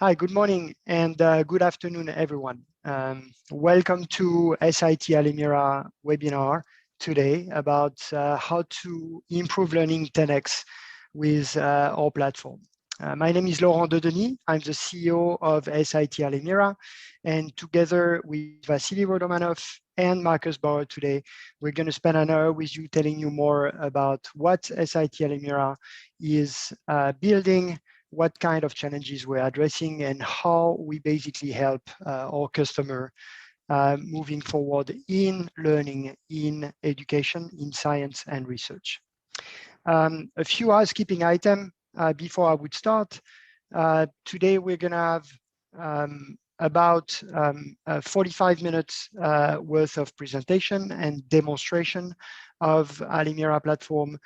Hi, good morning and good afternoon, everyone. Welcome to SIT Alemira webinar today about how to improve learning 10x with our platform. My name is Laurent Dedenis. I'm the CEO of SIT Alemira, and together with Vasily Rodomanov and Marcus Bauer today, we're going to spend an hour with you telling you more about what SIT Alemira is building, what kind of challenges we're addressing, and how we basically help our customer moving forward in learning, in education, in science and research. A few housekeeping items before I would start. Today we're going to have about 45 minutes worth of presentation and demonstration of Alemira platform.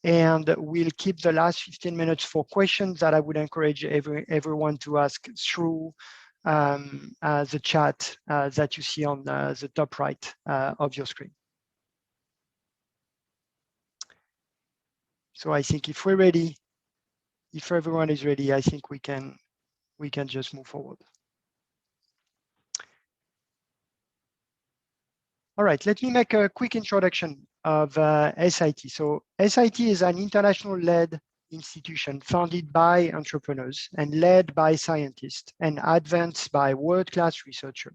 And we'll keep the last 15 minutes for questions that I would encourage everyone to ask through the chat that you see on the top right of your screen. So I think if we're ready, if everyone is ready, I think we can just move forward. All right, let me make a quick introduction of SIT. So SIT is an international-led institution founded by entrepreneurs and led by scientists and advanced by world-class researchers.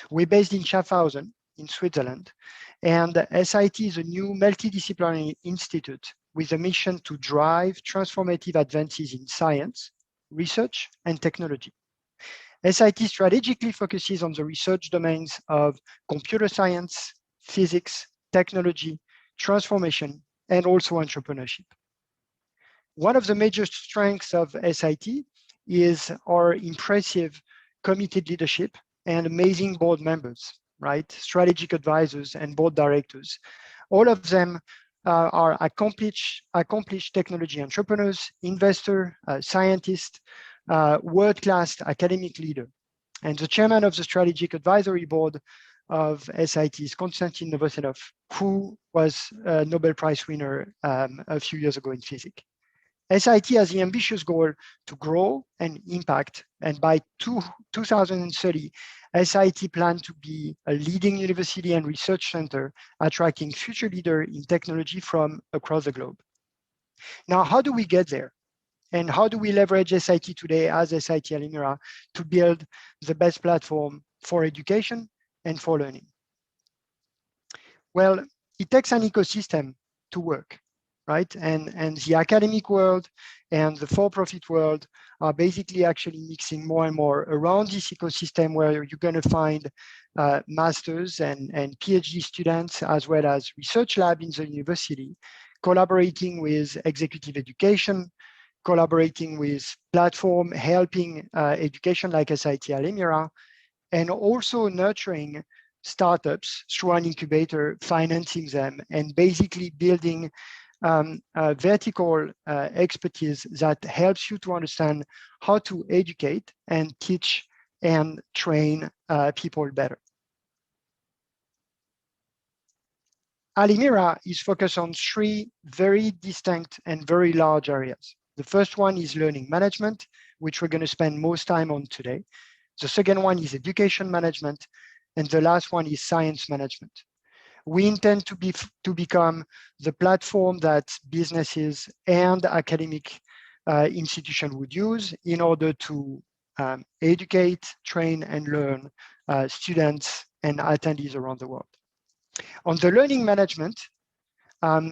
We're based in Schaffhausen in Switzerland, and SIT is a new multidisciplinary institute with a mission to drive transformative advances in science, research, and technology. SIT strategically focuses on the research domains of computer science, physics, technology, transformation, and also entrepreneurship. One of the major strengths of SIT is our impressive committed leadership and amazing board members, right? Strategic advisors and board directors. All of them are accomplished technology entrepreneurs, investors, scientists, world-class academic leader. And the chairman of the strategic advisory board of SIT is Konstantin Novoselov, who was a Nobel Prize winner a few years ago in physics. SIT has the ambitious goal to grow and impact, and by 2030, SIT plans to be a leading university and research center, attracting future leaders in technology from across the globe. Now, how do we get there? And how do we leverage SIT today as SIT Alemira to build the best platform for education and for learning? Well, it takes an ecosystem to work, right? And the academic world and the for-profit world are basically actually mixing more and more around this ecosystem, where you're going to find masters and PhD students, as well as research lab in the university, collaborating with executive education, collaborating with platform, helping education like SIT Alemira, and also nurturing startups through an incubator, financing them, and basically building vertical expertise that helps you to understand how to educate and teach and train people better. Alemira is focused on three very distinct and very large areas. The first one is learning management, which we're going to spend most time on today. The second one is education management, and the last one is science management. We intend to become the platform that businesses and academic institutions would use in order to educate, train, and learn students and attendees around the world. On the learning management,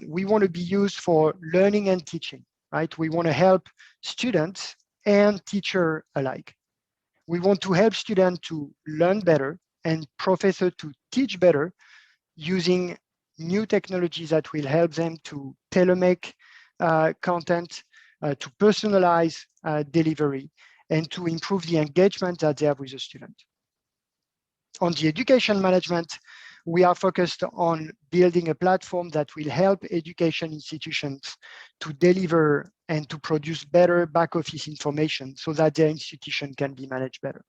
we want to be used for learning and teaching, right? We want to help students and teachers alike. We want to help students to learn better and professors to teach better using new technologies that will help them to tailor-make content, to personalize delivery, and to improve the engagement that they have with the student. On the education management, we are focused on building a platform that will help education institutions to deliver and to produce better back office information so that their institution can be managed better.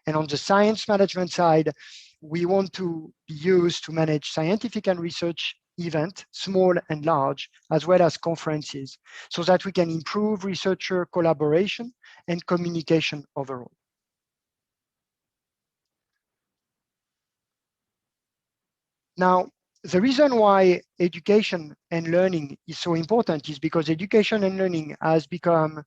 And on the science management side, we want to be used to manage scientific and research events, small and large, as well as conferences, so that we can improve researcher collaboration and communication overall. Now, the reason why education and learning is so important is because education and learning has become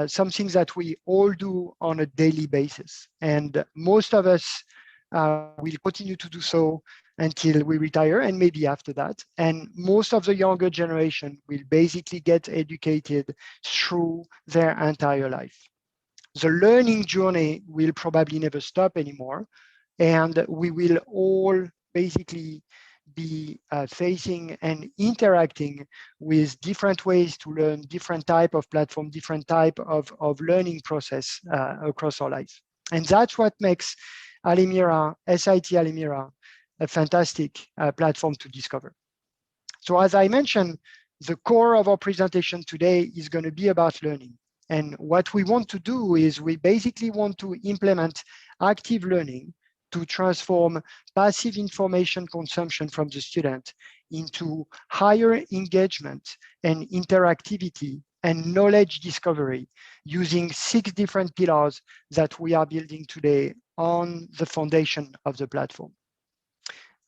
something that we all do on a daily basis. And most of us will continue to do so until we retire and maybe after that. And most of the younger generation will basically get educated through their entire life. The learning journey will probably never stop anymore. And we will all basically be facing and interacting with different ways to learn, different type of platform, different type of learning process across our life. And that's what makes Alemira, SIT Alemira, a fantastic platform to discover. So as I mentioned, the core of our presentation today is going to be about learning. And what we want to do is we basically want to implement active learning to transform passive information consumption from the student into higher engagement and interactivity and knowledge discovery using 6 different pillars that we are building today on the foundation of the platform.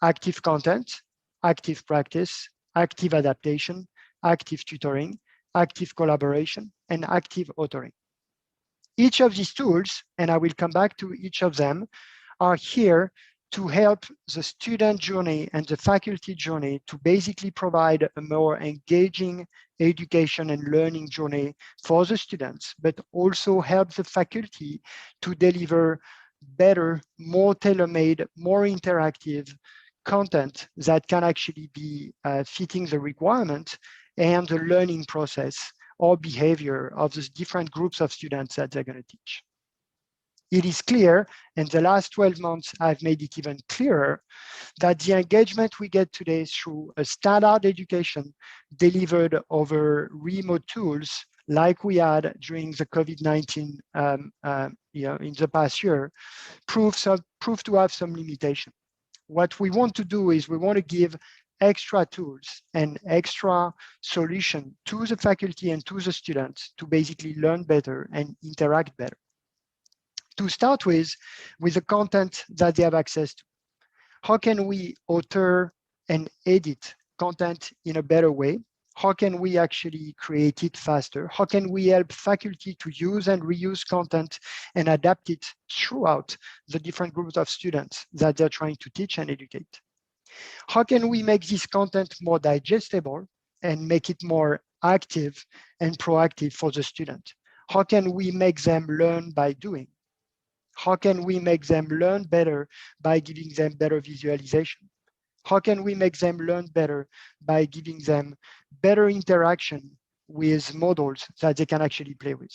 Active content, active practice, active adaptation, active tutoring, active collaboration, and active authoring. Each of these tools, and I will come back to each of them, are here to help the student journey and the faculty journey to basically provide a more engaging education and learning journey for the students, but also help the faculty to deliver better, more tailor-made, more interactive content that can actually be fitting the requirement and the learning process or behavior of the different groups of students that they're going to teach. It is clear, and the last 12 months I've made it even clearer, that the engagement we get today through a standard education delivered over remote tools like we had during the COVID-19 in the past year, proved to have some limitation. What we want to do is we want to give extra tools and extra solution to the faculty and to the students to basically learn better and interact better. To start with the content that they have access to. How can we author and edit content in a better way? How can we actually create it faster? How can we help faculty to use and reuse content and adapt it throughout the different groups of students that they're trying to teach and educate? How can we make this content more digestible and make it more active and proactive for the student? How can we make them learn by doing? How can we make them learn better by giving them better visualization? How can we make them learn better by giving them better interaction with models that they can actually play with?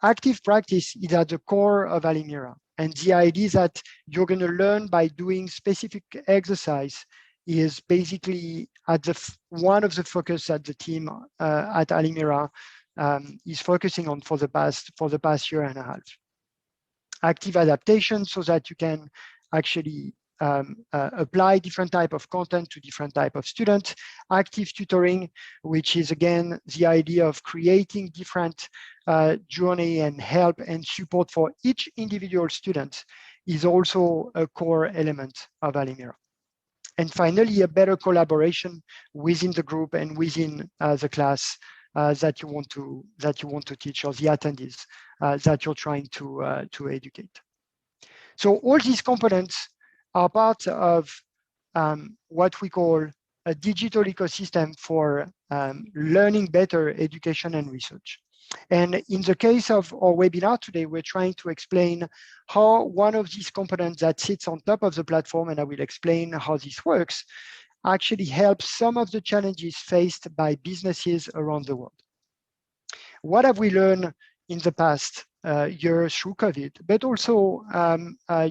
Active practice is at the core of Alemira. And the idea that you're going to learn by doing specific exercise is basically at one of the focus that the team at Alemira is focusing on for the past year and a half. Active adaptation so that you can actually apply different type of content to different type of students. Active tutoring, which is again the idea of creating different journey and help and support for each individual student, is also a core element of Alemira. And finally, a better collaboration within the group and within the class that you want to teach, or the attendees that you're trying to educate. So all these components are part of what we call a digital ecosystem for learning better education and research. And in the case of our webinar today, we're trying to explain how one of these components that sits on top of the platform, and I will explain how this works, actually helps some of the challenges faced by businesses around the world. What have we learned in the past year through COVID, but also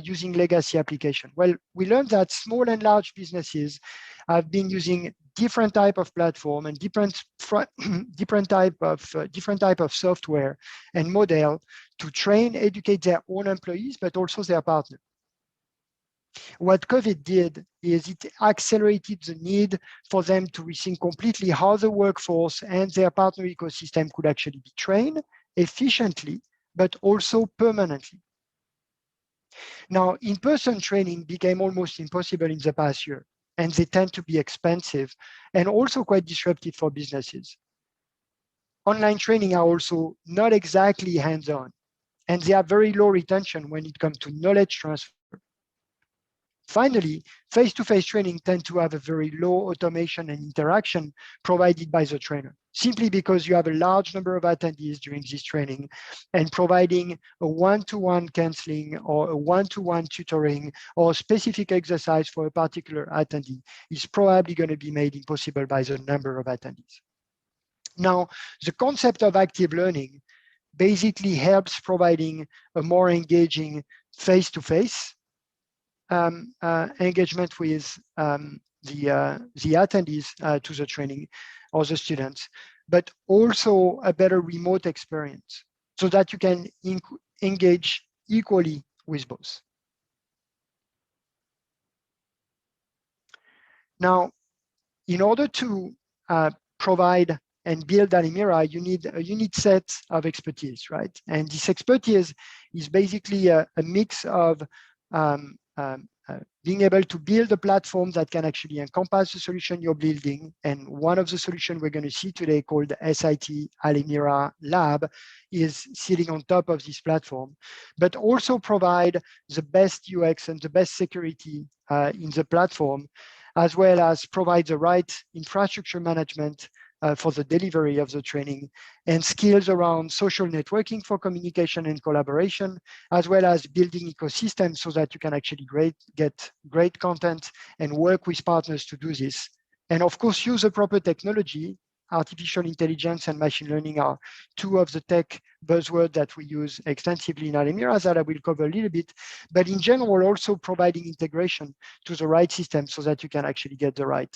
using legacy application? Well, we learned that small and large businesses have been using different type of platform and different type of software and model to train, educate their own employees, but also their partners. What COVID did is it accelerated the need for them to rethink completely how the workforce and their partner ecosystem could actually be trained efficiently, but also permanently. Now, in-person training became almost impossible in the past year, and they tend to be expensive and also quite disruptive for businesses. Online training are also not exactly hands-on, and they have very low retention when it comes to knowledge transfer. Finally, face-to-face training tend to have a very low automation and interaction provided by the trainer, simply because you have a large number of attendees during this training, and providing a one-to-one counseling or a one-to-one tutoring or specific exercise for a particular attendee is probably going to be made impossible by the number of attendees. Now, the concept of active learning basically helps providing a more engaging face-to-face engagement with the attendees to the training or the students, but also a better remote experience so that you can engage equally with both. Now, in order to provide and build Alemira, you need a unique set of expertise, right? And this expertise is basically a mix of being able to build a platform that can actually encompass the solution you're building. And one of the solutions we're going to see today, called SIT Alemira Lab, is sitting on top of this platform, but also provide the best UX and the best security in the platform, as well as provide the right infrastructure management for the delivery of the training, and skills around social networking for communication and collaboration, as well as building ecosystems so that you can actually get great content and work with partners to do this. And of course, use the proper technology. Artificial intelligence and machine learning are two of the tech buzzwords that we use extensively in Alemira that I will cover a little bit, but in general, also providing integration to the right system so that you can actually get the right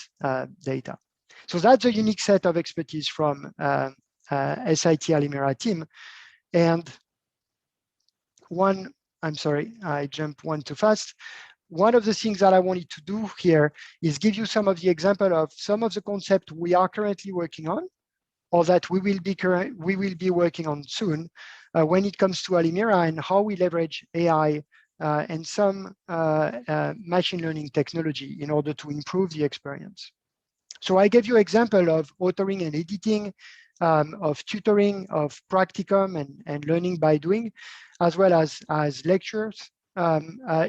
data. So that's a unique set of expertise from SIT Alemira team. And I'm sorry, I jumped one too fast. One of the things that I wanted to do here is give you some of the example of some of the concepts we are currently working on, or that we will be working on soon when it comes to Alemira, and how we leverage AI and some machine learning technology in order to improve the experience. So I gave you an example of authoring and editing, of tutoring, of practicum and learning by doing, as well as lectures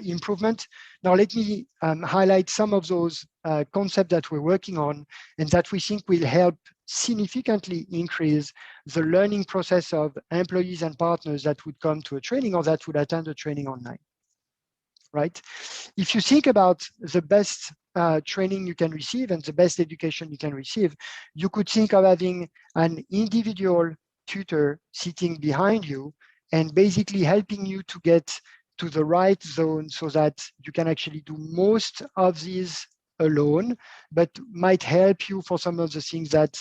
improvement. Now let me highlight some of those concepts that we're working on and that we think will help significantly increase the learning process of employees and partners that would come to a training or that would attend a training online. Right? If you think about the best training you can receive and the best education you can receive, you could think of having an individual tutor sitting behind you and basically helping you to get to the right zone so that you can actually do most of these alone, but might help you for some of the things that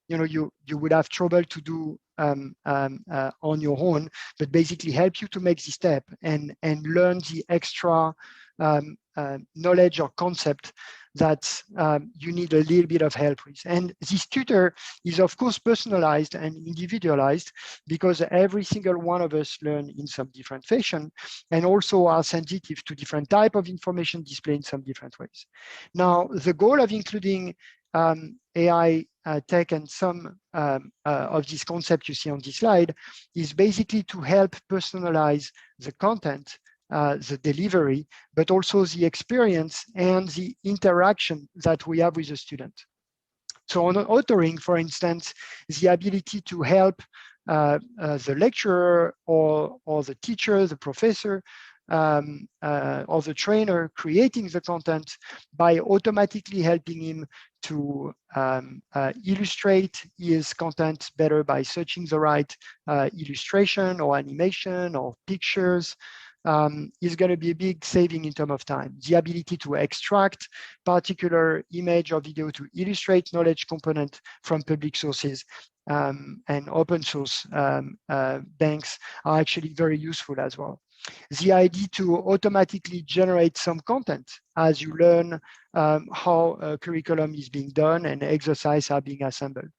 you would have trouble to do on your own, but basically help you to make the step and learn the extra knowledge or concept that you need a little bit of help with. And this tutor is of course personalized and individualized, because every single one of us learn in some different fashion and also are sensitive to different type of information displayed in some different ways. Now, the goal of including AI tech and some of these concepts you see on this slide is basically to help personalize the content, the delivery, but also the experience and the interaction that we have with the student. So on authoring, for instance, the ability to help the lecturer or the teacher, the professor, or the trainer creating the content by automatically helping him to illustrate his content better by searching the right illustration or animation or pictures, is going to be a big saving in terms of time. The ability to extract particular image or video to illustrate knowledge component from public sources and open source banks are actually very useful as well. The idea to automatically generate some content as you learn how a curriculum is being done and exercises are being assembled,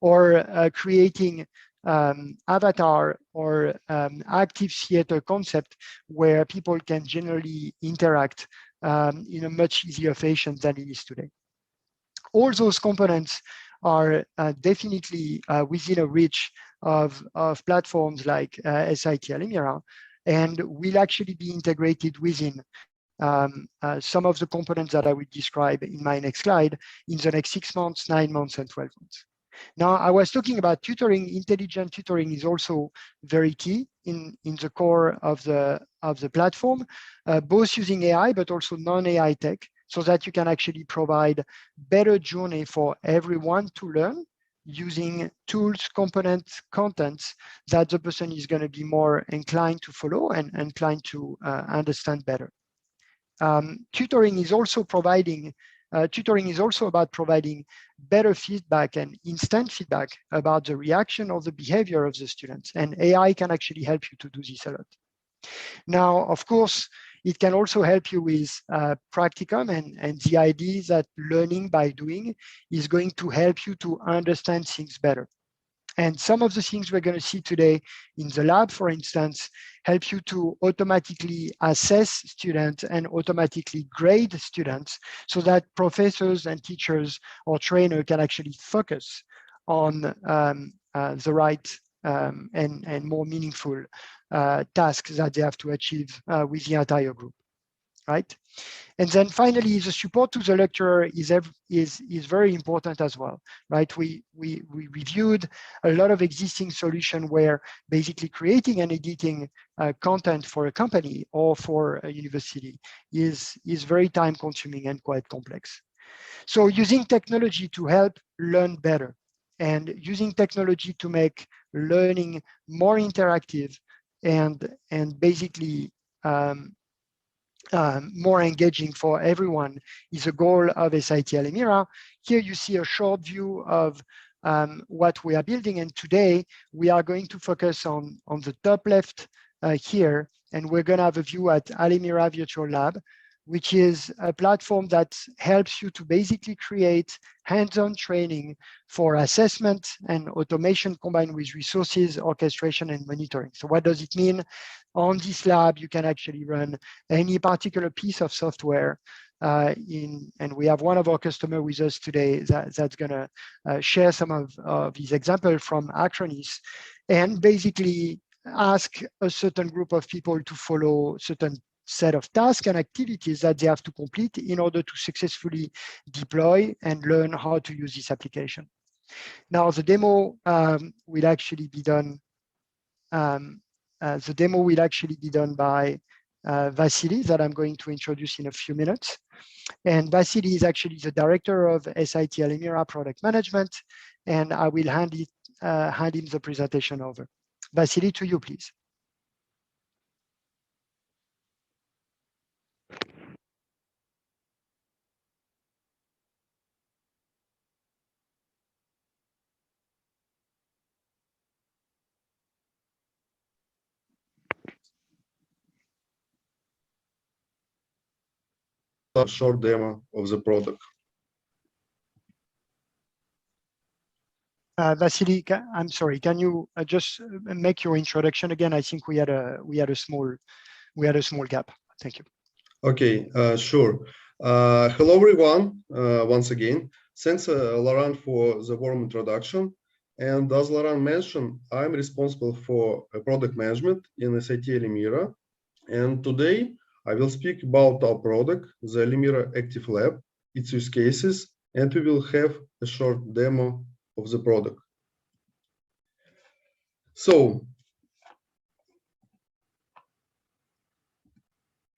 or creating avatar or active theater concept where people can generally interact in a much easier fashion than it is today. All those components are definitely within a reach of platforms like SIT Alemira, and will actually be integrated within some of the components that I will describe in my next slide in the next 6 months, 9 months, and 12 months. Now, I was talking about tutoring. Intelligent tutoring is also very key in the core of the platform, both using AI, but also non-AI tech, so that you can actually provide better journey for everyone to learn using tools, components, contents that the person is going to be more inclined to follow and inclined to understand better. Tutoring is also about providing better feedback and instant feedback about the reaction or the behavior of the students. And AI can actually help you to do this a lot. Now, of course, it can also help you with practicum and the idea that learning by doing is going to help you to understand things better. And some of the things we're going to see today in the lab, for instance, help you to automatically assess students and automatically grade students so that professors and teachers or trainers can actually focus on the right and more meaningful tasks that they have to achieve with the entire group, right? And then finally, the support to the lecturer is very important as well, right? We reviewed a lot of existing solutions where basically creating and editing content for a company or for a university is very time consuming and quite complex. So using technology to help learn better and using technology to make learning more interactive and basically more engaging for everyone is a goal of SIT Alemira. Here you see a short view of what we are building, and today we are going to focus on the top left here, and we're going to have a view at Alemira Virtual Lab, which is a platform that helps you to basically create hands-on training for assessment and automation combined with resources, orchestration, and monitoring. So what does it mean? On this lab, you can actually run any particular piece of software and we have one of our customers with us today that's going to share some of these examples from Acronis, and basically ask a certain group of people to follow certain set of tasks and activities that they have to complete in order to successfully deploy and learn how to use this application. Now, the demo will actually be done. The demo will actually be done by Vasily, that I'm going to introduce in a few minutes. And Vasily is actually the director of SIT Alemira Product Management, and I will hand him the presentation over. Vasily, to you, please. A short demo of the product. Vasily, I'm sorry. Can you just make your introduction again? I think we had a small gap. Thank you. Okay, sure. Hello, everyone. Once again, thanks, Laurent, for the warm introduction. And as Laurent mentioned, I'm responsible for product management in SIT Alemira. And today, I will speak about our product, the Alemira Active Lab, its use cases, and we will have a short demo of the product. So,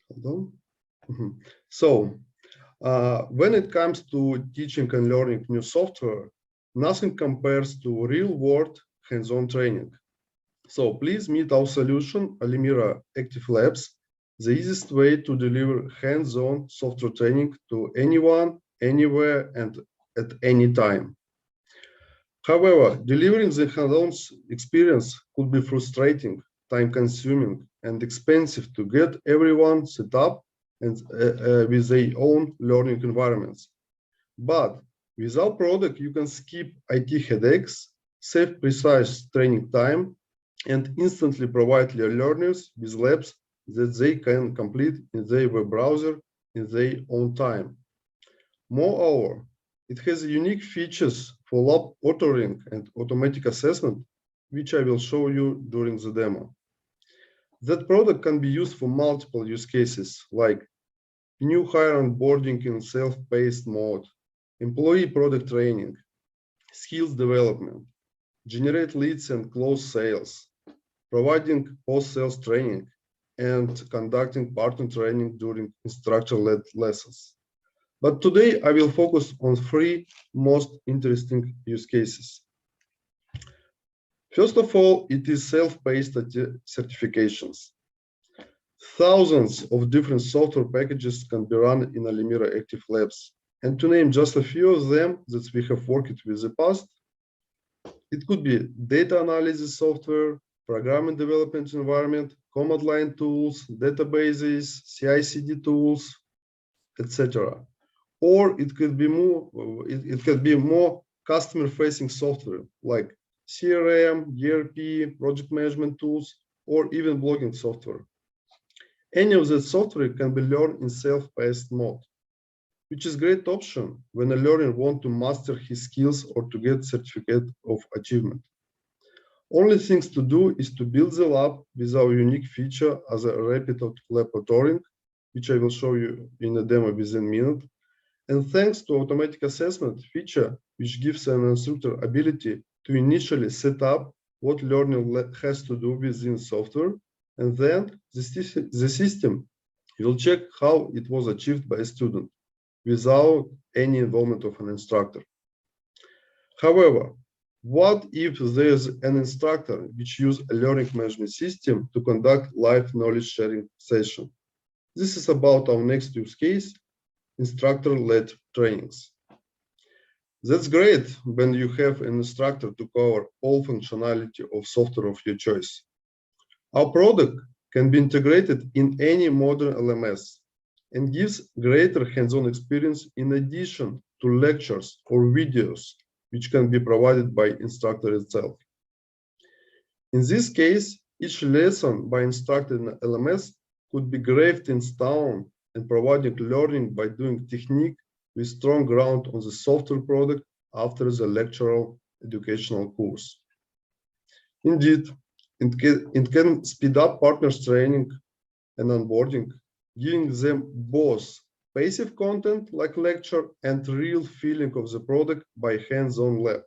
hold on. So, when it comes to teaching and learning new software, nothing compares to real-world hands-on training. So please meet our solution, Alemira Active Labs, the easiest way to deliver hands-on software training to anyone, anywhere, and at any time. However, delivering the hands-on experience could be frustrating time-consuming, and expensive to get everyone set up and with their own learning environments. But with our product, you can skip IT headaches, save precise training time, and instantly provide your learners with labs that they can complete in their web browser in their own time. Moreover, it has unique features for lab authoring and automatic assessment, which I will show you during the demo. That product can be used for multiple use cases like new hire onboarding in self-paced mode, employee product training, skills development, generate leads and close sales, providing post-sales training, and conducting partner training during instructor-led lessons. But today I will focus on three most interesting use cases. First of all, it is self-paced certifications. Thousands of different software packages can be run in Alemira Active Labs. And to name just a few of them that we have worked with in the past, it could be data analysis software, programming development environment, command line tools, databases, CI/CD tools, etc. Or it could be more customer-facing software like CRM, ERP, project management tools, or even blogging software. Any of that software can be learned in self-paced mode, which is a great option when a learner wants to master his skills or to get certificate of achievement. Only things to do is to build the lab with our unique feature as a rapid lab authoring, which I will show you in a demo within a minute. And thanks to automatic assessment feature, which gives an instructor ability to initially set up what learner has to do within software, and then the system will check how it was achieved by a student without any involvement of an instructor. However, what if there's an instructor which uses a learning management system to conduct live knowledge sharing session? This is about our next use case, instructor-led trainings. That's great when you have an instructor to cover all functionality of software of your choice. Our product can be integrated in any modern LMS and gives greater hands-on experience in addition to lectures or videos, which can be provided by instructor itself. In this case, each lesson by instructor in LMS could be graved in stone and providing learning by doing technique with strong ground on the software product after the lectural educational course. Indeed, it can speed up partners training and onboarding, giving them both passive content like lecture and real feeling of the product by hands-on lab.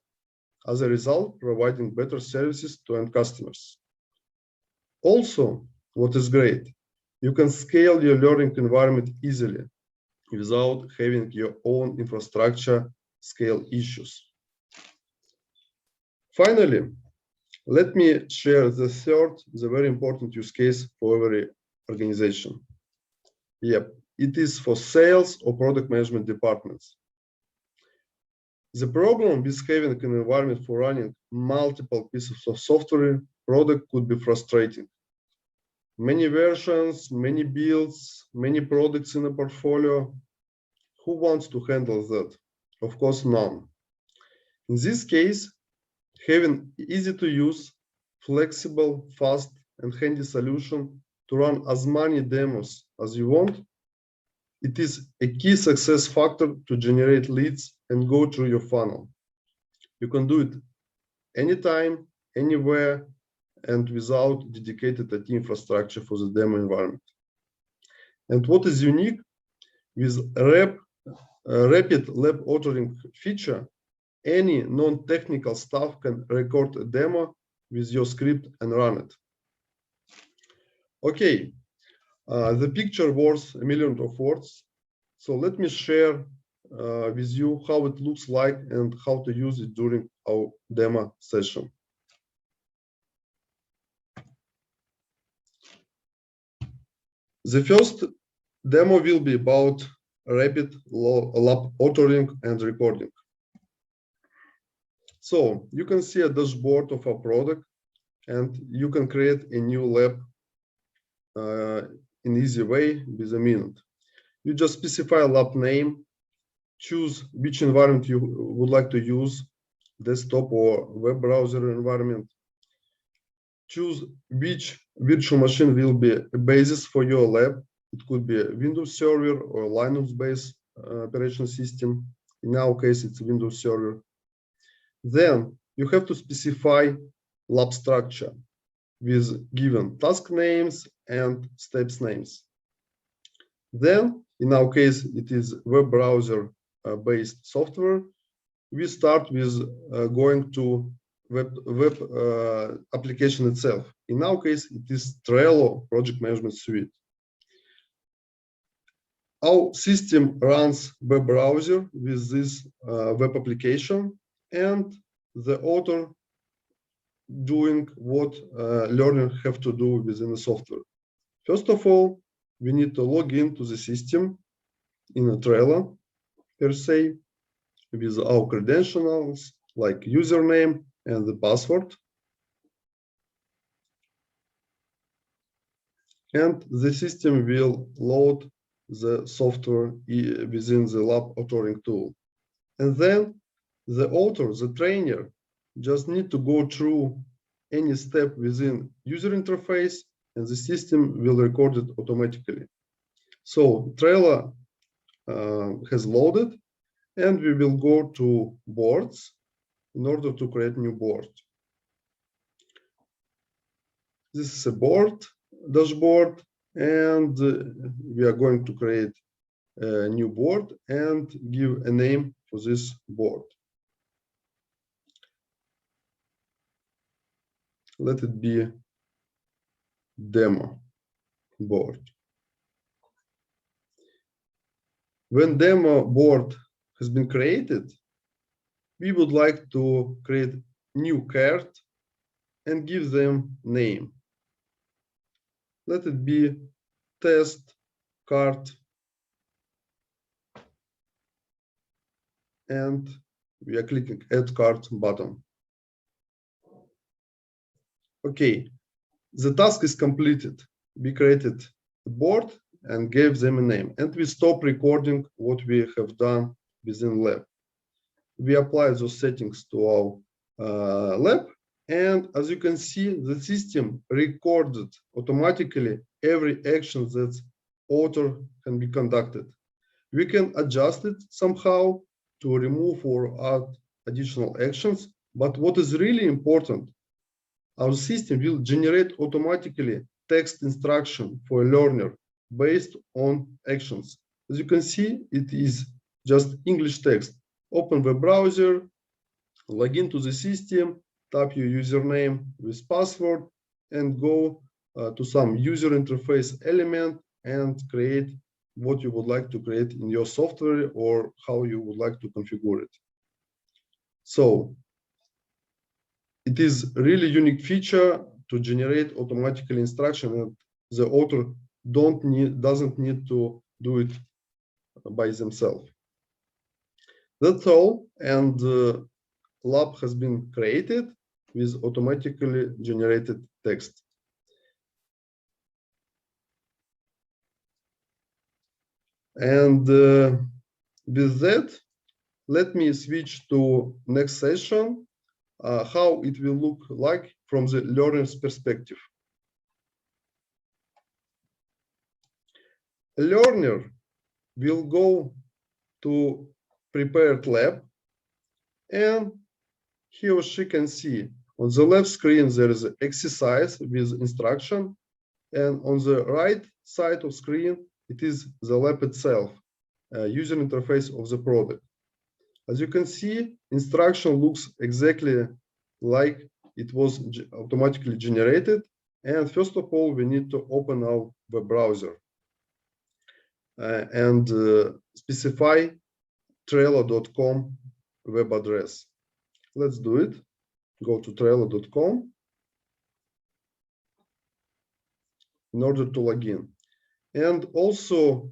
As a result, providing better services to end customers. Also, what is great, you can scale your learning environment easily without having your own infrastructure scale issues. Finally, let me share the very important use case for every organization. Yep, it is for sales or product management departments. The problem with having an environment for running multiple pieces of software product could be frustrating. Many versions, many builds, many products in a portfolio. Who wants to handle that? Of course, none. In this case, having easy to use, flexible, fast, and handy solution to run as many demos as you want, it is a key success factor to generate leads and go through your funnel. You can do it anytime, anywhere, and without dedicated IT infrastructure for the demo environment. And what is unique with rapid lab authoring feature, any non-technical staff can record a demo with your script and run it. Okay, the picture worth a million of words. So let me share with you how it looks like and how to use it during our demo session. The first demo will be about rapid lab authoring and recording. So you can see a dashboard of our product, and you can create a new lab in easy way with a minute. You just specify a lab name, choose which environment you would like to use, desktop or web browser environment. Choose which virtual machine will be a basis for your lab. It could be a Windows server or Linux-based operation system. In our case, it's a Windows server. Then you have to specify lab structure with given task names and steps names. Then, in our case, it is web browser based software. We start with going to web application itself. In our case, it is Trello project management suite. Our system runs web browser with this web application, and the author doing what learner have to do within the software. First of all, we need to log into the system in a Trello per se with our credentials like username and the password. And the system will load the software within the lab authoring tool. And then the author, the trainer, just need to go through any step within user interface, and the system will record it automatically. So Trello has loaded, and we will go to boards in order to create new board. This is a board dashboard, and we are going to create a new board and give a name for this board. Let it be demo board. When demo board has been created, we would like to create new card and give them name. Let it be test card, and we are clicking add card button. Okay, the task is completed. We created a board and gave them a name, and we stop recording what we have done within lab. We apply those settings to our lab, and as you can see, the system recorded automatically every action that author can be conducted. We can adjust it somehow to remove or add additional actions, but what is really important, our system will generate automatically text instruction for a learner based on actions. As you can see, it is just English text. Open web browser, log into the system, type your username with password, and go to some user interface element and create what you would like to create in your software or how you would like to configure it. So it is really unique feature to generate automatically instruction, and the author doesn't need to do it by themselves. That's all, and the lab has been created with automatically generated text. And with that, let me switch to next session, how it will look like from the learner's perspective. A learner will go to prepared lab, and he or she can see on the left screen there is an exercise with instruction, and on the right side of screen it is the lab itself, user interface of the product. As you can see, instruction looks exactly like it was automatically generated. And first of all, we need to open our web browser and specify Trello.com web address. Let's do it. Go to Trello.com in order to log in. And also,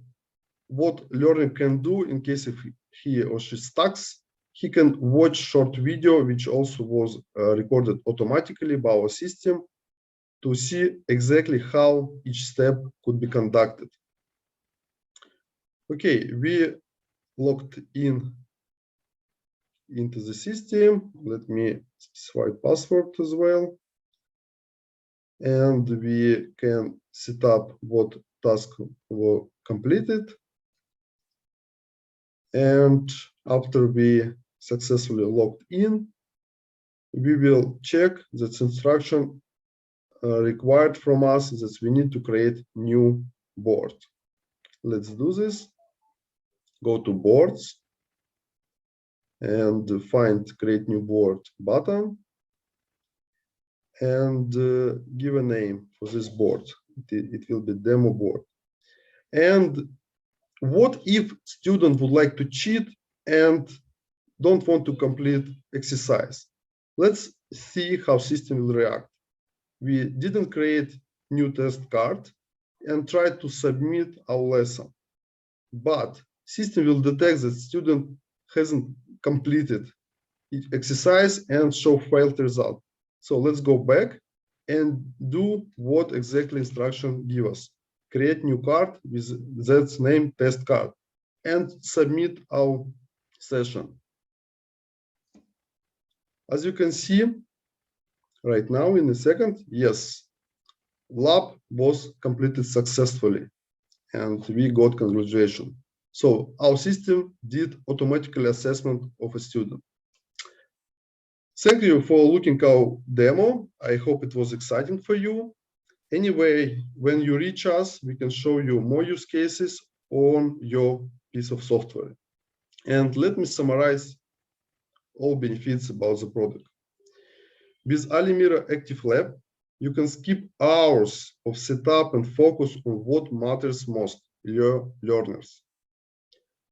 what learner can do in case if he or she stucks, he can watch short video, which also was recorded automatically by our system, to see exactly how each step could be conducted. Okay, we logged in into the system. Let me specify password as well. And we can set up what task were completed. And after we successfully logged in, we will check that instruction required from us that we need to create new board. Let's do this. Go to boards and find create new board button and give a name for this board. It will be demo board. And what if student would like to cheat and don't want to complete exercise? Let's see how system will react. We didn't create new test card and try to submit our lesson, but system will detect that student hasn't completed exercise and show failed result. So let's go back and do what exactly instruction give us. Create new card with that name test card and submit our session. As you can see right now in a second, yes, lab was completed successfully and we got congratulations. So our system did automatically assessment of a student. Thank you for looking our demo. I hope it was exciting for you. Anyway, when you reach us, we can show you more use cases on your piece of software. And let me summarize all benefits about the product. With Alemira Active Lab, you can skip hours of setup and focus on what matters most, your learners.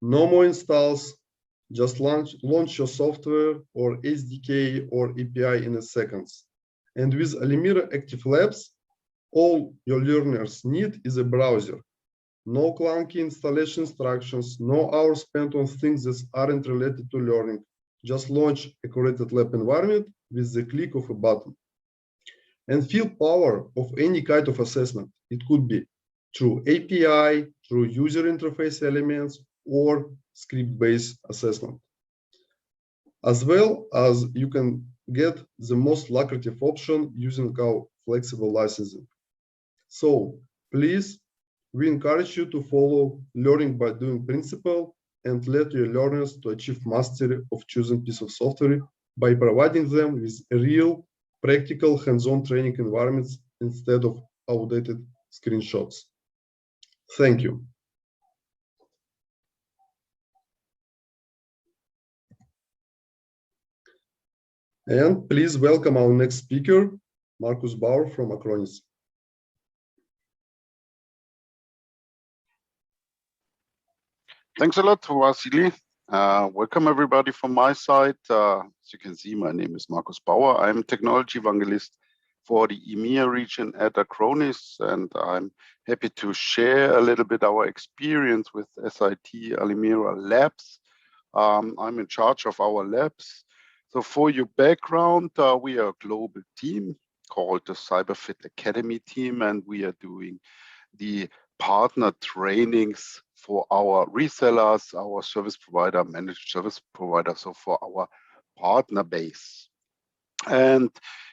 No more installs, just launch your software or SDK or API in seconds. And with Alemira Active Labs, all your learners need is a browser. No clunky installation instructions, no hours spent on things that aren't related to learning. Just launch a curated lab environment with the click of a button. And feel power of any kind of assessment. It could be through API, through user interface elements, or script-based assessment. As well as you can get the most lucrative option using our flexible licensing. So please, we encourage you to follow learning by doing principle and let your learners to achieve mastery of chosen piece of software by providing them with real, practical, hands-on training environments instead of outdated screenshots. Thank you. And please welcome our next speaker, Markus Bauer from Acronis. Thanks a lot, Vasily. Welcome everybody from my side. As you can see, my name is Markus Bauer. I'm technology evangelist for the EMEA region at Acronis, and I'm happy to share a little bit our experience with SIT Alemira Labs. I'm in charge of our labs. So for your background, we are a global team called the CyberFit Academy team, and we are doing the partner trainings for our resellers, our service provider, managed service provider, so for our partner base. And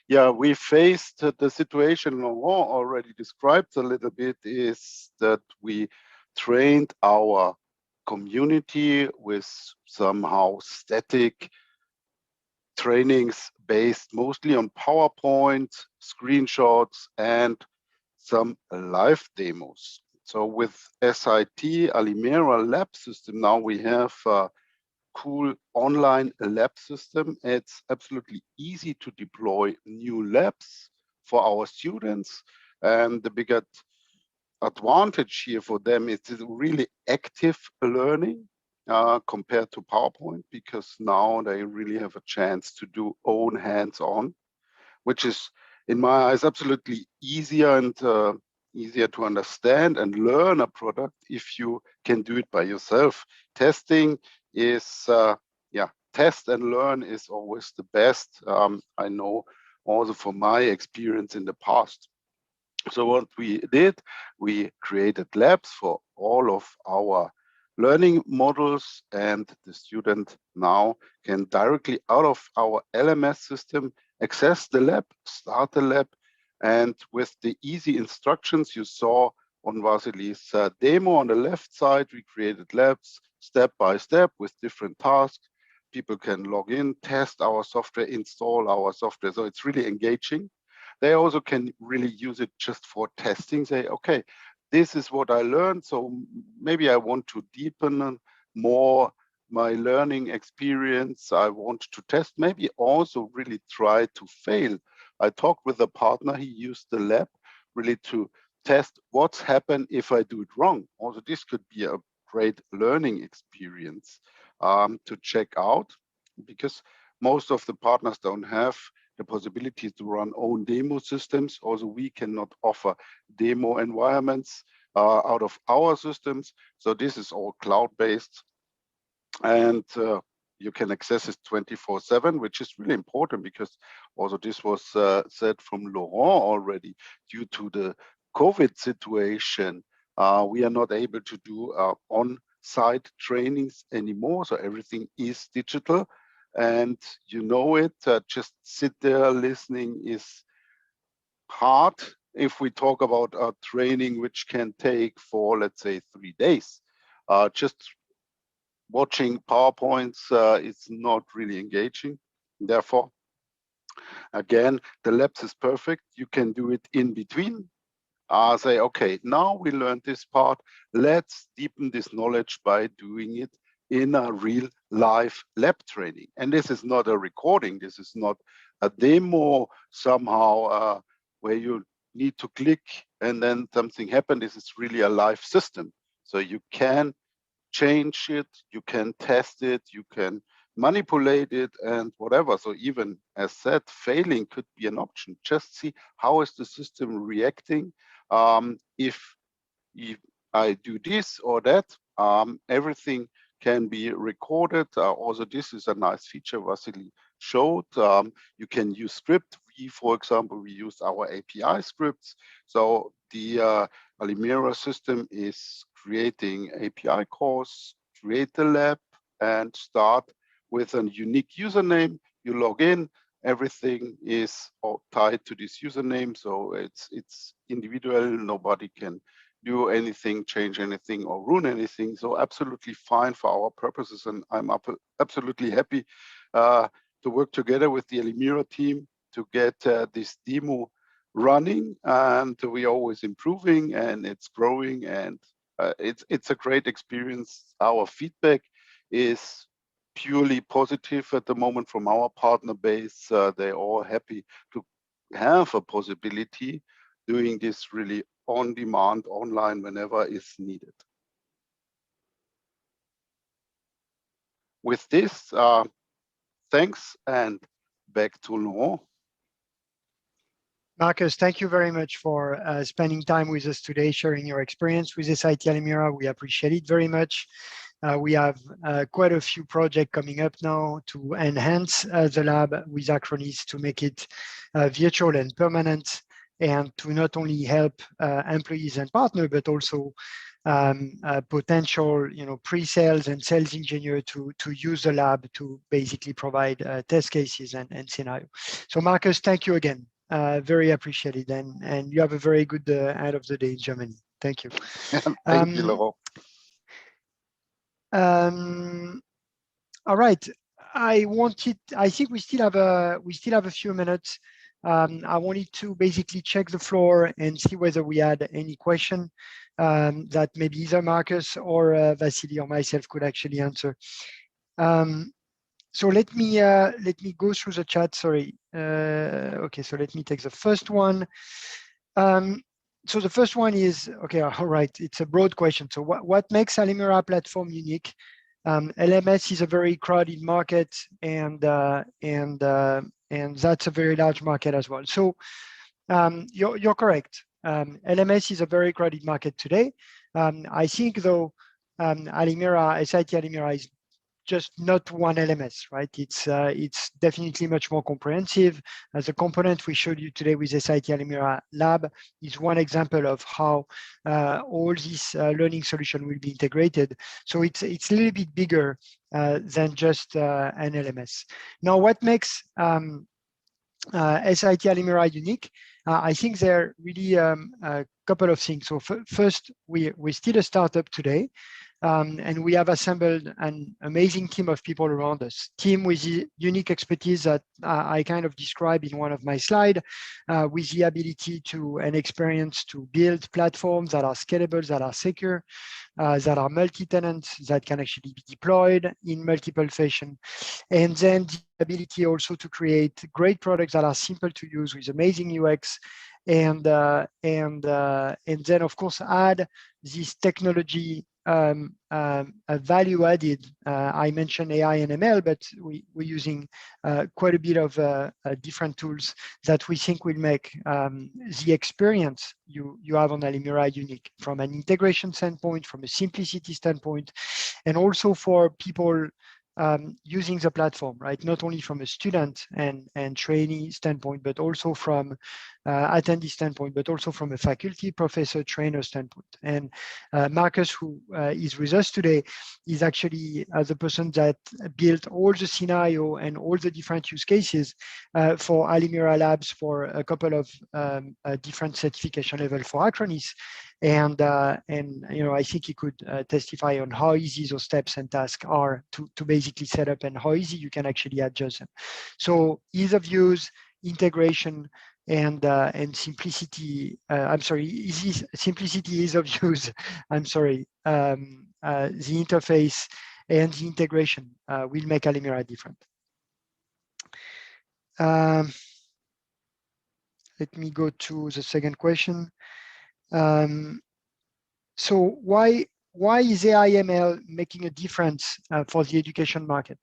yeah, we faced the situation Laurent already described a little bit, is that we trained our community with somehow static trainings based mostly on PowerPoint, screenshots, and some live demos. So with SIT Alemira Lab system, now we have a cool online lab system. It's absolutely easy to deploy new labs for our students. And the bigger advantage here for them is really active learning compared to PowerPoint, because now they really have a chance to do own hands-on, which is, in my eyes, absolutely easier and easier to understand and learn a product if you can do it by yourself. Testing is test and learn is always the best. I know also from my experience in the past. So what we did, we created labs for all of our learning models, and the student now can directly out of our LMS system access the lab, start the lab, and with the easy instructions you saw on Vasily's demo on the left side, we created labs step by step with different tasks. People can log in, test our software, install our software. So it's really engaging. They also can really use it just for testing, say, okay, this is what I learned, so maybe I want to deepen more my learning experience. I want to test, maybe also really try to fail. I talked with a partner, he used the lab really to test what's happened if I do it wrong. Also, this could be a great learning experience to check out, because most of the partners don't have the possibility to run own demo systems. Also, we cannot offer demo environments out of our systems. So this is all cloud-based, and you can access it 24/7, which is really important, because also this was said from Laurent already. Due to the COVID situation, we are not able to do on-site trainings anymore. So everything is digital. And you know it, just sit there listening is hard if we talk about a training which can take for, let's say, 3 days. Just watching PowerPoints is not really engaging. Therefore, again, the labs is perfect. You can do it in between. Say, okay, now we learned this part. Let's deepen this knowledge by doing it in a real live lab training. And this is not a recording. This is not a demo somehow where you need to click and then something happens. This is really a live system. So you can change it, you can test it, you can manipulate it and whatever. So even as said, failing could be an option. Just see how is the system reacting. If I do this or that, everything can be recorded. Also, this is a nice feature Vasily showed. You can use script. For example, we use our API scripts. So the Alemira system is creating API calls, create the lab, and start with a unique username. You log in. Everything is tied to this username, so it's individual. Nobody can do anything, change anything, or ruin anything. So absolutely fine for our purposes, and I'm absolutely happy to work together with the Alemira team to get this demo running, and we're always improving, and it's growing, and it's a great experience. Our feedback is purely positive at the moment from our partner base. They're all happy to have a possibility doing this really on demand, online, whenever is needed. With this, thanks, and back to Laurent. Marcus, thank you very much for spending time with us today, sharing your experience with SIT Alemira. We appreciate it very much. We have quite a few projects coming up now to enhance the lab with Acronis to make it virtual and permanent, and to not only help employees and partners, but also potential, pre-sales and sales engineer to use the lab to basically provide test cases and scenario. So Marcus, thank you again. Very appreciated, and you have a very good end of the day in Germany. Thank you. Thank you, Laurent. All right. I think we still have a few minutes. I wanted to basically check the floor and see whether we had any question that maybe either Marcus or Vasily or myself could actually answer. So let me go through the chat. Sorry. Okay, so let me take the first one. So the first one is, okay, all right, it's a broad question. So what makes Alemira platform unique? LMS is a very crowded market, and that's a very large market as well. So you're correct. LMS is a very crowded market today. I think though, SIT Alemira is just not one LMS, right? It's definitely much more comprehensive. As a component we showed you today with SIT Alemira Lab is one example of how all these learning solution will be integrated. So it's a little bit bigger than just an LMS. Now, what makes SIT Alemira unique? I think there are really a couple of things. So first, we're still a startup today. And we have assembled an amazing team of people around us, team with the unique expertise that I kind of described in one of my slides, with the ability to and experience to build platforms that are scalable, that are secure, that are multi-tenant, that can actually be deployed in multiple fashion. And then the ability also to create great products that are simple to use with amazing UX, and then of course add this technology a value added. I mentioned AI and ML, but we're using quite a bit of different tools that we think will make the experience you have on Alemira unique from an integration standpoint, from a simplicity standpoint, and also for people using the platform, right? Not only from a student and trainee standpoint, but also from attendee standpoint, but also from a faculty, professor, trainer standpoint. And Marcus, who is with us today, is actually the person that built all the scenario and all the different use cases for Alemira Labs for a couple of different certification level for Acronis. And you know, I think he could testify on how easy those steps and tasks are to basically set up and how easy you can actually adjust them. So ease of use, integration, and simplicity. I'm sorry, easy simplicity, ease of use. I'm sorry. The interface and the integration will make Alemira different. Let me go to the second question. So why is AI/ML making a difference for the education market?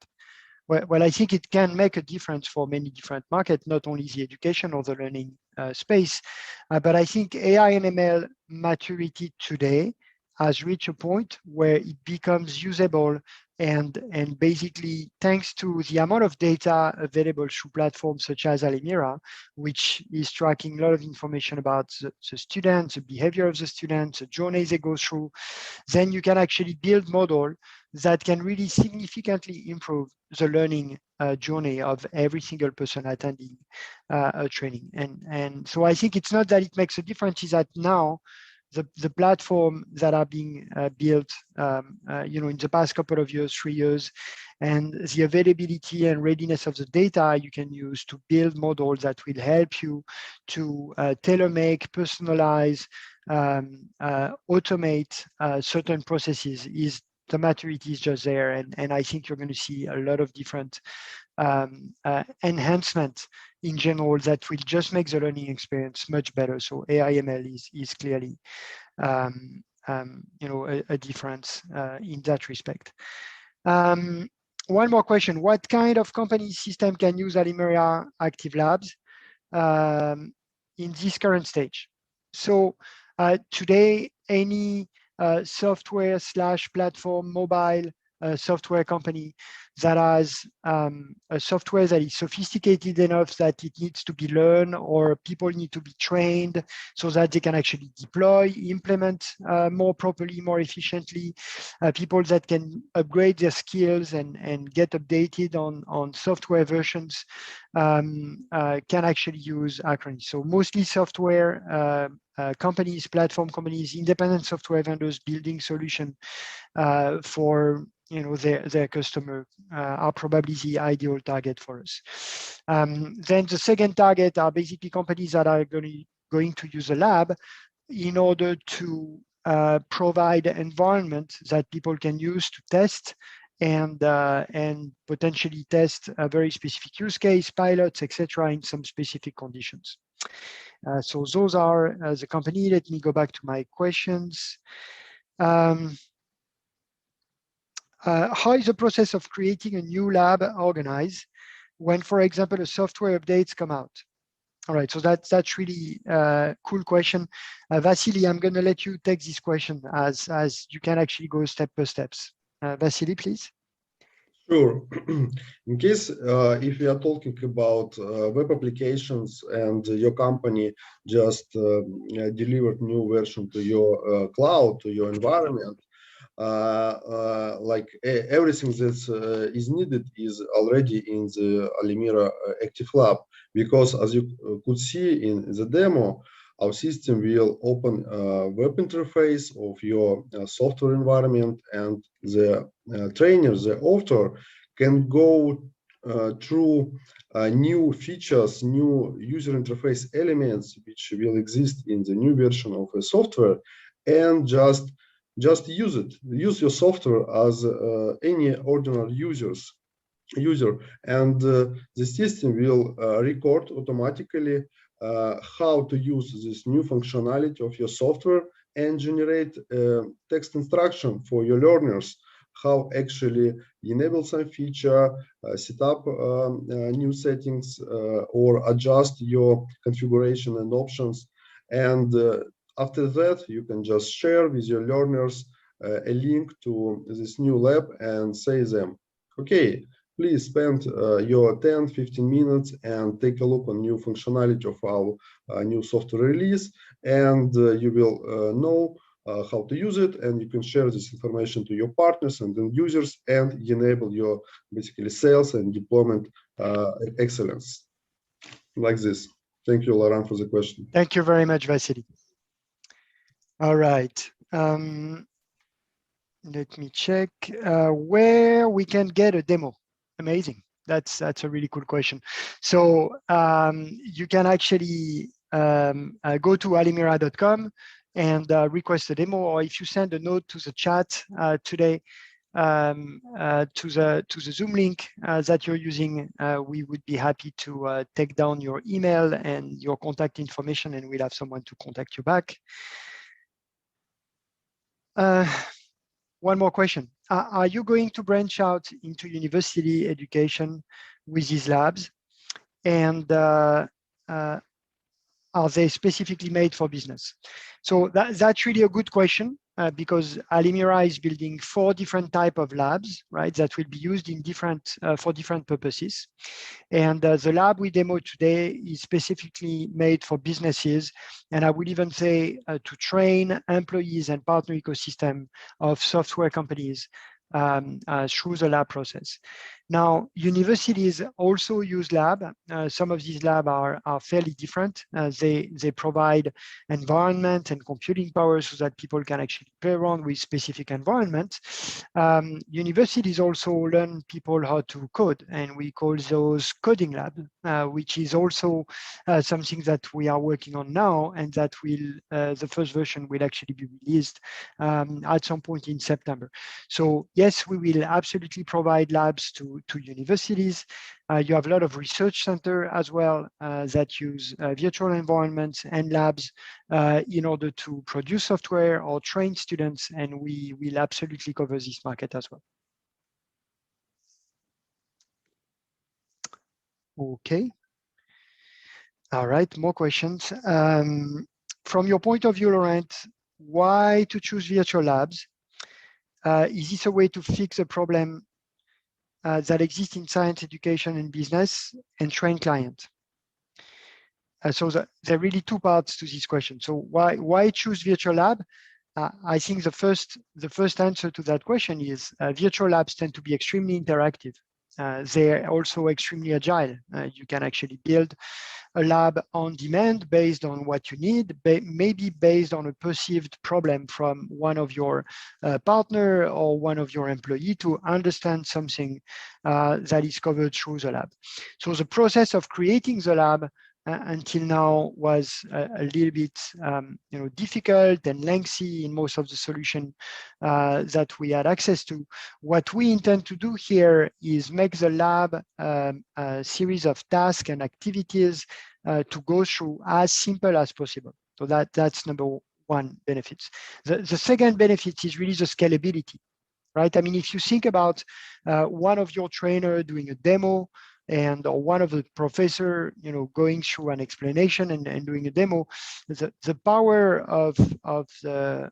Well, I think it can make a difference for many different markets, not only the education or the learning space, but I think AI and ML maturity today has reached a point where it becomes usable, and basically thanks to the amount of data available through platforms such as Alemira, which is tracking a lot of information about the students, the behavior of the students, the journeys they go through, then you can actually build model that can really significantly improve the learning journey of every single person attending a training. And so I think it's not that it makes a difference, is that now the platform that are being built, you know, in the past couple of years, 3 years, and the availability and readiness of the data you can use to build models that will help you to tailor-make, personalize, automate certain processes, is the maturity is just there. And I think you're going to see a lot of different enhancement in general that will just make the learning experience much better. So AI/ML is clearly, you know, a difference in that respect. One more question: what kind of company system can use Alemira Active Labs in this current stage? So today, any software/platform mobile software company that has a software that is sophisticated enough that it needs to be learned, or people need to be trained so that they can actually deploy, implement more properly, more efficiently, people that can upgrade their skills and get updated on software versions can actually use Acronis. So mostly software companies, platform companies, independent software vendors building solution for, you know, their customer are probably the ideal target for us. Then the second target are basically companies that are going to use a lab in order to provide an environment that people can use to test and potentially test a very specific use case, pilots, etc., in some specific conditions. So those are the company. Let me go back to my questions. How is the process of creating a new lab organized when, for example, a software updates come out? All right, so that's really a cool question. Vasily, I'm going to let you take this question as you can actually go step by steps. Vasily, please. Sure. In case if we are talking about web applications and your company just delivered new version to your cloud, to your environment, like everything that is needed is already in the Alemira Active Lab, because as you could see in the demo, our system will open a web interface of your software environment, and the trainer, the author, can go through new features, new user interface elements which will exist in the new version of a software, and just use it. Use your software as any ordinary user, and the system will record automatically how to use this new functionality of your software and generate text instruction for your learners, how actually enable some feature, set up new settings, or adjust your configuration and options. And after that, you can just share with your learners a link to this new lab and say them, okay, please spend your 10-15 minutes and take a look on new functionality of our new software release, and you will know how to use it, and you can share this information to your partners and then users, and enable your basically sales and deployment excellence like this. Thank you, Laurent, for the question. Thank you very much, Vasily. All right. Let me check where we can get a demo. Amazing. That's a really cool question. So you can actually go to alemira.com and request a demo, or if you send a note to the chat today to the Zoom link that you're using, we would be happy to take down your email and your contact information, and we'll have someone to contact you back. One more question. Are you going to branch out into university education with these labs? And are they specifically made for business? So that's really a good question because Alemira is building 4 different types of labs, right, that will be used in for different purposes. And the lab we demo today is specifically made for businesses, and I would even say to train employees and partner ecosystem of software companies through the lab process. Now, universities also use lab. Some of these labs are fairly different. They provide environment and computing power so that people can actually play around with specific environments. Universities also learn people how to code, and we call those coding labs, which is also something that we are working on now, and that will the first version will actually be released at some point in September. So yes, we will absolutely provide labs to universities. You have a lot of research centers as well that use virtual environments and labs in order to produce software or train students, and we will absolutely cover this market as well. Okay. All right, more questions. From your point of view, Laurent, why to choose virtual labs? Is this a way to fix a problem that exists in science education and business and train clients? So there are really 2 parts to this question. So why choose virtual lab? I think the first answer to that question is virtual labs tend to be extremely interactive. They're also extremely agile. You can actually build a lab on demand based on what you need, maybe based on a perceived problem from one of your partner or one of your employee to understand something that is covered through the lab. So the process of creating the lab until now was a little bit difficult and lengthy in most of the solution that we had access to. What we intend to do here is make the lab a series of tasks and activities to go through as simple as possible. So that's number 1 benefits. The second benefit is really the scalability, right? I mean, if you think about one of your trainer doing a demo and or one of the professor, going through an explanation and doing a demo, the power of the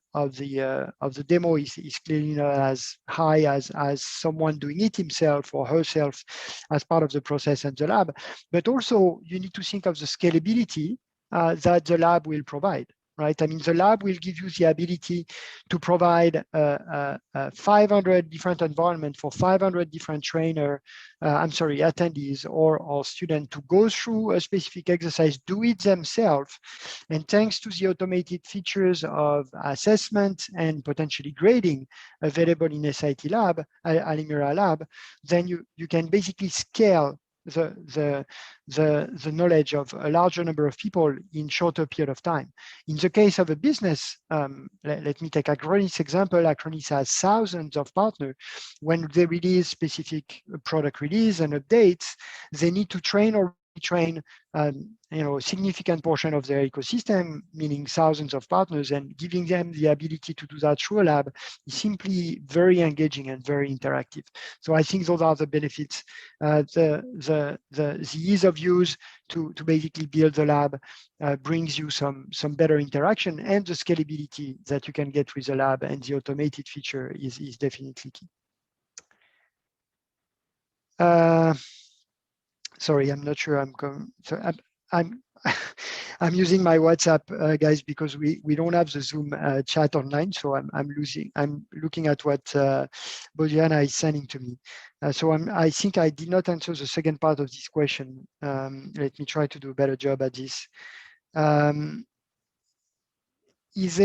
demo is clearly not as high as someone doing it himself or herself as part of the process and the lab. But also you need to think of the scalability that the lab will provide. Right, I mean, the lab will give you the ability to provide 500 different environments for 500 different attendees or students to go through a specific exercise, do it themselves. And thanks to the automated features of assessment and potentially grading available in SIT Lab, Alemira Lab, then you can basically scale the knowledge of a larger number of people in shorter period of time. In the case of a business, let me take Acronis example. Acronis has thousands of partners. When they release specific product release and updates, they need to train or retrain a significant portion of their ecosystem, meaning thousands of partners, and giving them the ability to do that through a lab is simply very engaging and very interactive. So I think those are the benefits. The ease of use to basically build the lab brings you some better interaction, and the scalability that you can get with the lab and the automated feature is definitely key. Sorry, I'm not sure I'm going. So I'm I'm using my WhatsApp, guys, because we don't have the Zoom chat online. So I'm looking at what Bodiana is sending to me. So I think I did not answer the second part of this question. Let me try to do a better job at this. Is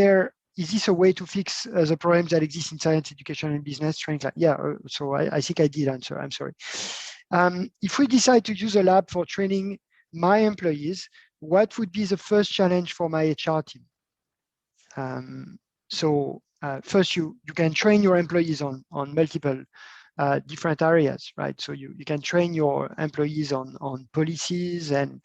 this a way to fix the problems that exist in science education and business training? Yeah, so I think I did answer. I'm sorry. If we decide to use a lab for training my employees, what would be the first challenge for my HR team? First, you can train your employees on multiple different areas, right? So you can train your employees on policies and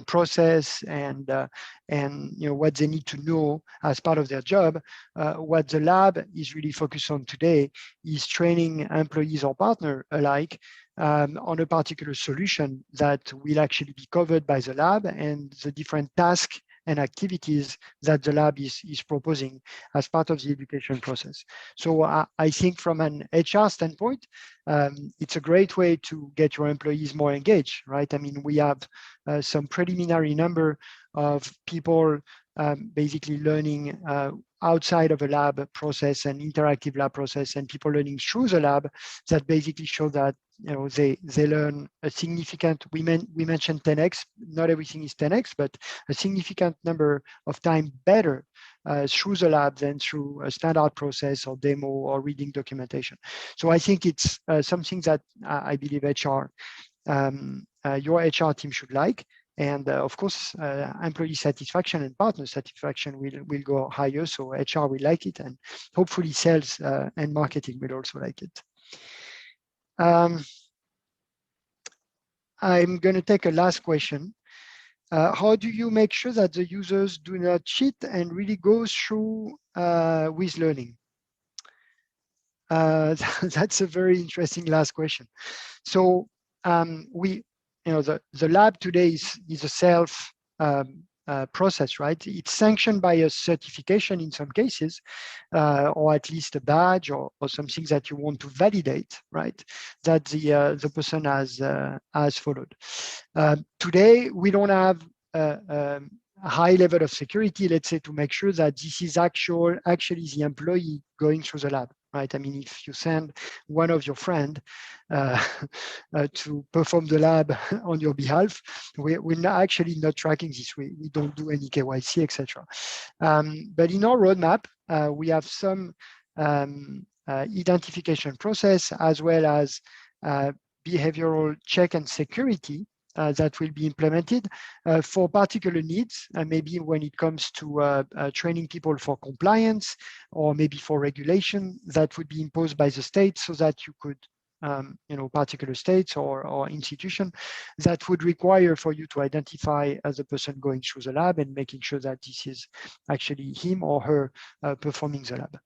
process and what they need to know as part of their job. What the lab is really focused on today is training employees or partner alike on a particular solution that will actually be covered by the lab and the different tasks and activities that the lab is proposing as part of the education process. So I think from an HR standpoint, it's a great way to get your employees more engaged, right? I mean, we have some preliminary number of people basically learning outside of a lab process and interactive lab process, and people learning through the lab that basically show that they learn a significant, we mentioned 10x, not everything is 10x, but a significant number of time better through the lab than through a standard process or demo or reading documentation. So I think it's something that I believe your HR team should like. And of course, employee satisfaction and partner satisfaction will go higher. So HR will like it, and hopefully sales and marketing will also like it. I'm going to take a last question. How do you make sure that the users do not cheat and really go through with learning? That's a very interesting last question. So the lab today is a self process, right? It's sanctioned by a certification in some cases, or at least a badge or something that you want to validate, right? That the person has followed. Today, we don't have a high level of security, let's say, to make sure that this is actually the employee going through the lab, right? I mean, if you send one of your friend to perform the lab on your behalf, we're not actually not tracking this. We don't do any KYC, etc. But in our roadmap, we have some identification process as well as behavioral check and security that will be implemented for particular needs, maybe when it comes to training people for compliance or maybe for regulation that would be imposed by the state, so that you could, particular states or institution that would require for you to identify as a person going through the lab and making sure that this is actually him or her performing the lab.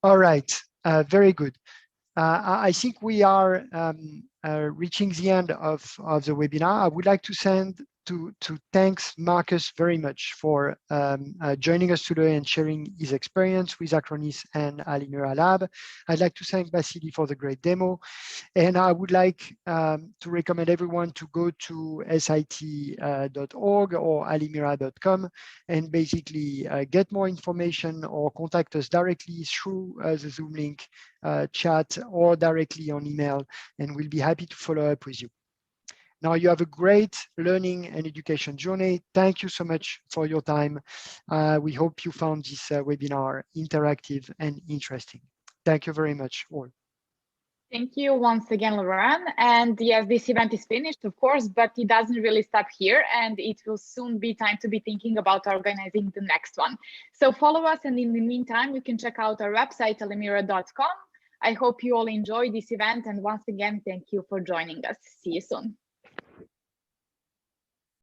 All right, very good. I think we are reaching the end of the webinar. I would like to thanks Marcus very much for joining us today and sharing his experience with Acronis and Alemira Lab. I'd like to thank Vasily for the great demo. And I would like to recommend everyone to go to sit.org or alemira.com and basically get more information or contact us directly through the Zoom link, chat, or directly on email, and we'll be happy to follow up with you. Now you have a great learning and education journey. Thank you so much for your time. We hope you found this webinar interactive and interesting. Thank you very much all. Thank you once again, Laurent. And yes, this event is finished, of course, but it doesn't really stop here, and it will soon be time to be thinking about organizing the next one. So follow us, and in the meantime, you can check out our website, alemira.com. I hope you all enjoy this event, and once again, thank you for joining us. See you soon.